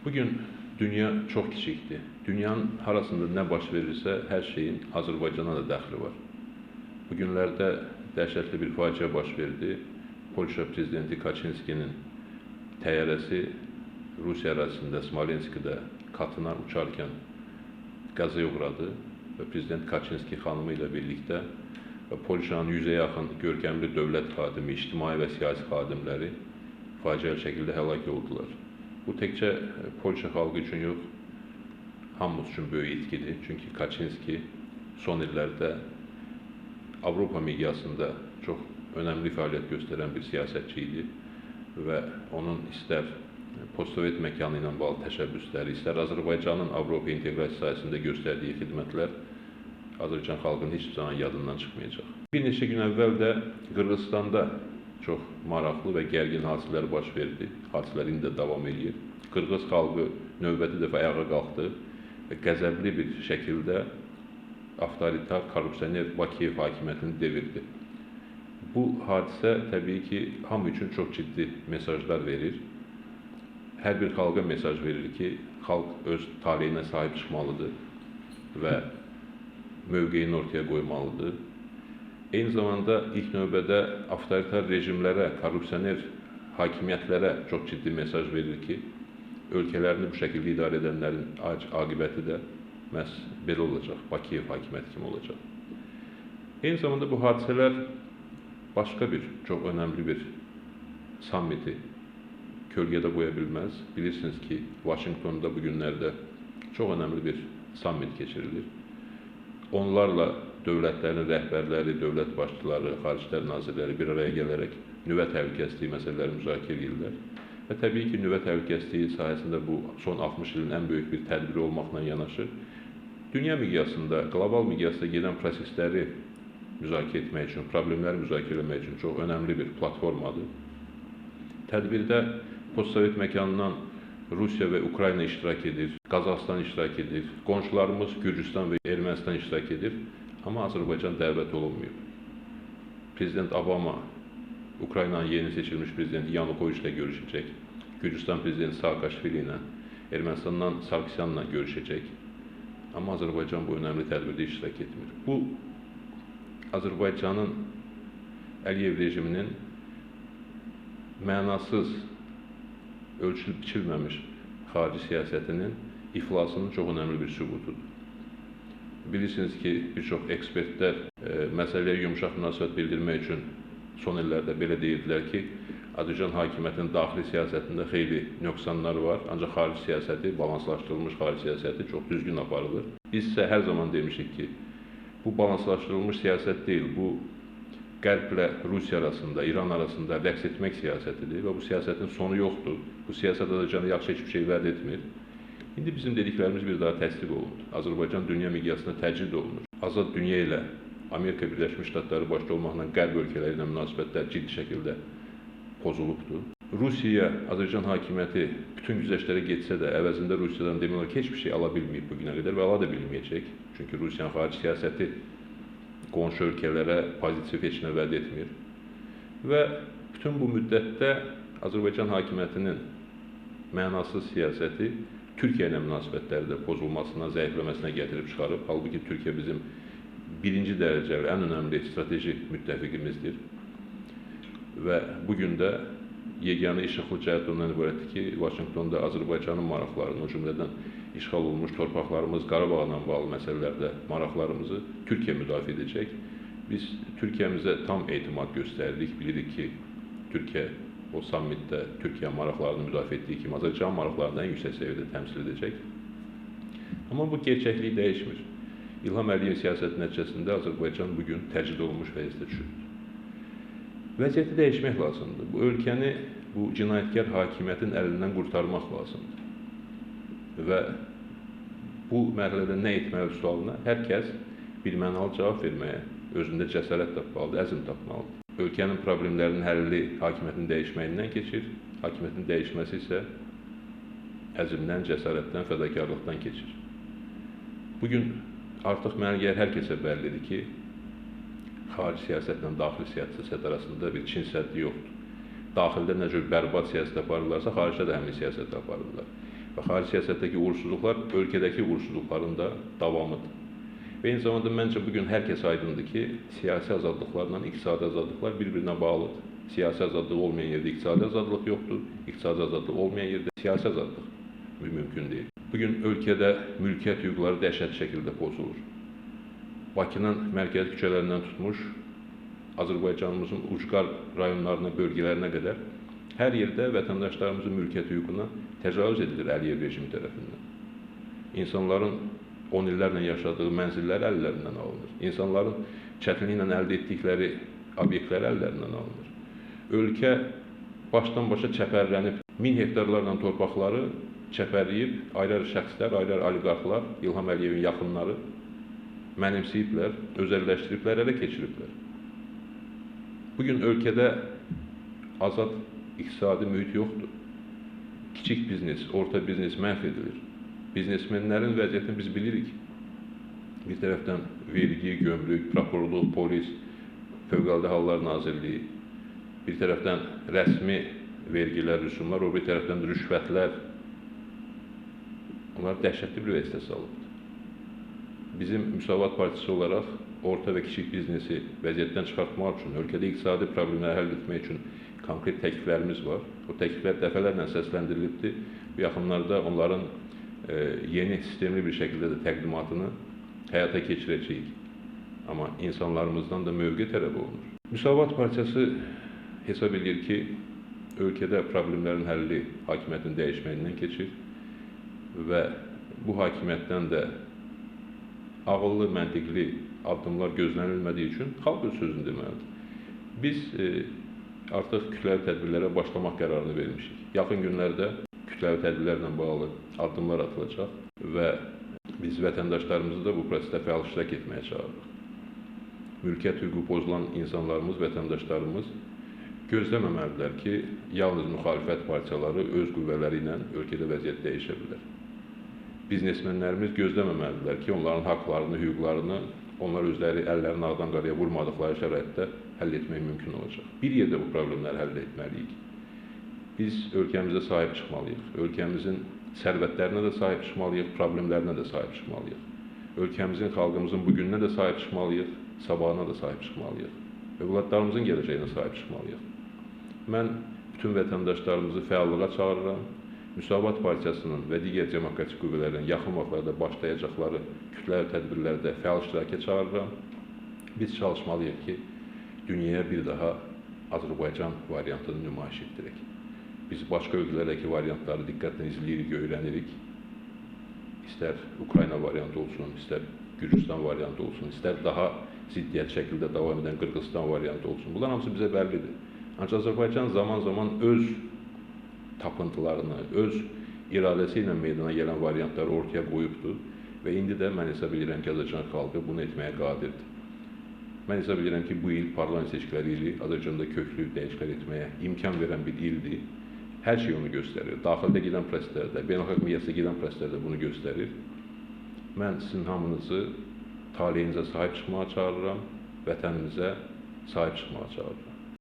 Bugün dünya çok kiçikdir. Dünyanın harasında nə baş verirsə, hər şeyin Azərbaycana da dəxli var. Bugünlərdə dəhşətli bir faciə baş verdi. Polşa prezidenti Kaçinskinin təyyarəsi Rusiya ərazisində, Smolenskdə katına uçarkən qəzaya uğradı və prezident Kaçinski xanımı ilə birlikdə və Polşanın 100-ə yaxın görkəmli dövlət xadimi, ictimai və siyasi xadimləri faciəli şəkildə həlak oldular. Bu təkcə Polşa xalqı üçün yox, hamımız üçün böyük itkidir. Çünki Kaçinski son illərdə Avropa miqyasında çox önəmli fəaliyyət göstərən bir siyasətçi idi və onun istər postsovet məkanı ilə bağlı təşəbbüsləri, istər Azərbaycanın Avropa inteqrasiyası sayəsində göstərdiyi xidmətlər Azərbaycan xalqının heç zaman yadından çıxmayacaq. Bir neçə gün əvvəl də Qırğızstanda çox maraqlı və gərgin hadisələr baş verdi. Hadisələr indi də davam edir. Qırğız xalqı növbəti dəfə ayağa qalxdı və qəzəbli bir şəkildə avtoritar, korrupsioner Bakiyev hakimiyyətini devirdi. Bu hadisə təbii ki, hamı üçün çox ciddi mesajlar verir. Hər bir xalqa mesaj verir ki, xalq öz taleyinə sahib çıxmalıdır və mövqeyini ortaya qoymalıdır. Eyni zamanda ilk növbədə avtoritar rejimlərə, korrupsioner hakimiyyətlərə çox ciddi mesaj verir ki, ölkələrini bu şəkildə idarə edənlərin aqibəti də məhz belə olacaq, Bakiyev hakimiyyəti kimi olacaq. Eyni zamanda bu hadisələr başqa bir, çox önəmli bir sammiti kölgədə qoya bilməz. Bilirsiniz ki, Vaşinqtonda bu günlərdə çox önəmli bir sammit keçirilir. Onlarla dövlətlərin rəhbərləri, dövlət başçıları, xaricilər nazirləri bir araya gələrək nüvə təhlükəsizliyi məsələləri müzakirə edirlər. Və təbii ki, nüvə təhlükəsizliyi sahəsində bu son 60 ilin ən böyük bir tədbiri olmaqla yanaşı, dünya miqyasında, qlobal miqyasda gedən prosesləri müzakirə etmək üçün, problemləri müzakirə etmək üçün çox önəmli bir platformadır. Tədbirdə postsovet məkanından Rusiya və Ukrayna iştirak edir, Qazaxıstan iştirak edir, qonşularımız Gürcüstan və Ermənistan iştirak edir, amma Azərbaycan dəvət olunmuyor. Prezident Obama Ukraynanın yeni seçilmiş prezidenti Yanukoviç ilə görüşəcək, Gürcüstan prezidenti Saakashvili ilə, Ermənistandan Sarkisyanla görüşəcək, amma Azərbaycan bu önəmli tədbirdə iştirak etmir. Bu, Azərbaycanın Əliyev rejiminin mənasız, ölçülüb biçilməmiş xarici siyasətinin iflasının çox önəmli bir sübutudur. Bilirsiniz ki, bir çox ekspertlər məsələyə yumuşaq münasibət bildirmək üçün son illərdə belə deyirdilər ki, Azərbaycan hakimiyyətinin daxili siyasətində xeyli nöqsanlar var, ancaq xarici siyasəti, balanslaşdırılmış xarici siyasəti çox düzgün aparılır. Biz isə hər zaman demişik ki, bu balanslaşdırılmış siyasət deyil, bu Qərblə Rusiya arasında, İran arasında rəqs etmək siyasətidir və bu siyasətin sonu yoxdur. Bu siyasət Azərbaycana yaxşı heç bir şey vəd etmir. İndi bizim dediklərimiz bir daha təsdiq olunur. Azərbaycan dünya miqyasında təcrid olunur. Azad dünya ilə Amerika Birləşmiş Ştatları başda olmaqla Qərb ölkələri ilə münasibətlər ciddi şəkildə pozulubdur. Rusiya, Azərbaycan hakimiyyəti bütün güzəştlərə getsə də, əvəzində Rusiyadan demək olar ki, heç bir şey ala bilməyib bugünə qədər və ala da bilməyəcək. Çünki Rusiyanın xarici siyasəti qonşu ölkələrə pozitiv heç nə vəd etmir. Və bütün bu müddətdə Azərbaycan hakimiyyətinin mənasız siyasəti Türkiyə ilə münasibətlərdə pozulmasına, zəifləməsinə gətirib çıxarıb. Halbuki Türkiyə bizim birinci dərəcəli, ən önəmli strateji müttəfiqimizdir. Və bugün də yeganə işıqlı cəhət ondan ibarətdir ki, Vaşinqtonda Azərbaycanın maraqlarını, o cümlədən işğal olunmuş torpaqlarımız, Qarabağla bağlı məsələlərdə maraqlarımızı Türkiyə müdafiə edəcək. Biz Türkiyəmizə tam etimad göstəririk, bilirik ki, Türkiyə o sammitdə Türkiyə maraqlarını müdafiə etdiyi kimi Azərbaycan maraqlarını ən yüksək səviyyədə təmsil edəcək. Amma bu gerçəklik dəyişmir. İlham Əliyev siyasəti nəticəsində Azərbaycan bugün təcrid olunmuş vəziyyətdə düşürdür. Vəziyyəti dəyişmək lazımdır. Bu ölkəni bu cinayətkar hakimiyyətin əlindən qurtarmaq lazımdır. Və bu mərhələdə nə etməli sualına hər kəs birmənalı cavab verməyə özündə cəsarət tapmalıdır, əzm tapmalıdır. Ölkənin problemlərinin həlli hakimiyyətin dəyişməyindən keçir, hakimiyyətin dəyişməsi isə əzmdən, cəsarətdən, fədakarlıqdan keçir. Bugün artıq mənə gəlir hər kəsə bəllidir ki, xarici siyasətlə daxili siyasət arasında bir Çin səddi yoxdur. Daxildə nə cür bərbad siyasət aparırlarsa, xaricdə də həmin siyasət aparırlar. və xarici siyasətdəki uğursuzluqlar ölkədəki uğursuzluqların da davamıdır. Və eyni zamanda məncə bugün hər kəs aydındır ki, siyasi azadlıqlarla iqtisadi azadlıqlar bir-birinə bağlıdır. Siyasi azadlıq olmayan yerdə iqtisadi azadlıq yoxdur, iqtisadi azadlıq olmayan yerdə siyasi azadlıq mümkün deyil. Bugün ölkədə mülkiyyət hüquqları dəhşətli şəkildə pozulur. Bakının mərkəzi küçələrindən tutmuş, Azərbaycanımızın ucqar rayonlarına, bölgələrinə qədər hər yerdə vətəndaşlarımızın mülkiyyət hüququna təcavüz edilir Əliyev rejimi tərəfindən. İnsanların 10 illərlə yaşadığı mənzillər əllərindən alınır. İnsanların çətinliklə əldə etdikləri obyektlər əllərindən alınır. Ölkə başdan başa çəpərlənib, 1000 hektarlarla torpaqları çəpərləyib, ayrı-ayrı şəxslər, ayrı-ayrı oliqarxlar, İlham Əliyevin yaxınları mənimsəyiblər, özəlləşdiriblər, ələ keçiriblər. Bugün ölkədə azad iqtisadi mühit yoxdur. Kiçik biznes, orta biznes məhv edilir. Biznesmenlərin vəziyyətini biz bilirik. Bir tərəfdən vergi, gömrük, prokurorluq, polis, Fövqəladə Hallar Nazirliyi, bir tərəfdən rəsmi vergilər, rüsumlar, o bir tərəfdən rüşvətlər. Onlar dəhşətli bir vəziyyətə salıbdır. Bizim Müsavat Partisi olaraq orta və kiçik biznesi vəziyyətdən çıxartmaq üçün, ölkədə iqtisadi problemləri həll etmək üçün konkret təkliflərimiz var. O təkliflər dəfələrlə səsləndirilibdir. Bu yaxınlarda onların yeni sistemli bir şəkildə də təqdimatını həyata keçirəcəyik. Amma insanlarımızdan da mövqe tələb olunur. Müsavat Partisi hesab edir ki, ölkədə problemlərin həlli hakimiyyətin dəyişməyindən keçir və bu hakimiyyətdən də ağıllı, məntiqli addımlar gözlənilmədiyi üçün xalq öz sözünü deməlidir. Biz artıq kütləvi tədbirlərə başlamaq qərarını vermişik. Yaxın günlərdə kütləvi tədbirlərlə bağlı addımlar atılacaq və biz vətəndaşlarımızı da bu prosesdə fəal iştirak etməyə çağırırıq. Mülkiyyət hüququ pozulan insanlarımız, vətəndaşlarımız gözləməməlidirlər ki, yalnız müxalifət partiyaları öz qüvvələri ilə ölkədə vəziyyət dəyişə bilər. Biznesmenlərimiz gözləməməlidirlər ki, onların haqlarını, hüquqlarını onlar özləri əllərini ağdan qaraya vurmadıqları şəraitdə həll etmək mümkün olacaq. Bir yerdə bu problemləri həll etməliyik. Biz ölkəmizə sahib çıxmalıyıq. Ölkəmizin sərvətlərinə də sahib çıxmalıyıq, problemlərinə də sahib çıxmalıyıq. Ölkəmizin, xalqımızın bugününə də sahib çıxmalıyıq, sabahına da sahib çıxmalıyıq. Övladlarımızın gələcəyinə sahib çıxmalıyıq. Mən bütün vətəndaşlarımızı fəallığa çağırıram. Müsavat Partiyasının və digər demokratik qüvvələrin yaxın vaxtlarda başlayacaqları kütləvi tədbirlərdə fəal iştirakə çağırıram. Biz çalışmalıyıq ki, dünyaya bir daha Azərbaycan variantını nümayiş etdirək. Biz başqa ölkələrdəki variantları diqqətlə izləyirik, öyrənirik. İstər Ukrayna variantı olsun, istər Gürcüstan variantı olsun, istər daha ziddiyyət şəkildə davam edən Qırğızstan variantı olsun. Bunlar hamısı bizə bəllidir. Ancaq Azərbaycan zaman-zaman öz tapıntılarını, öz iradəsi ilə meydana gələn variantları ortaya qoyubdur və indi də mən hesab edirəm ki, Azərbaycan xalqı bunu etməyə qadirdir. Mən hesab edirəm ki, bu il parlament seçkiləri ili Azərbaycanda köklü dəyişikliklər etməyə imkan verən bir ildir. Hər şey onu göstərir. Daxildə gedən proseslərdə, beynəlxalq miqyasda gedən proseslərdə bunu göstərir. Mən sizin hamınızı taleyinizə sahib çıxmağa çağırıram, vətənimizə sahib çıxmağa çağırıram.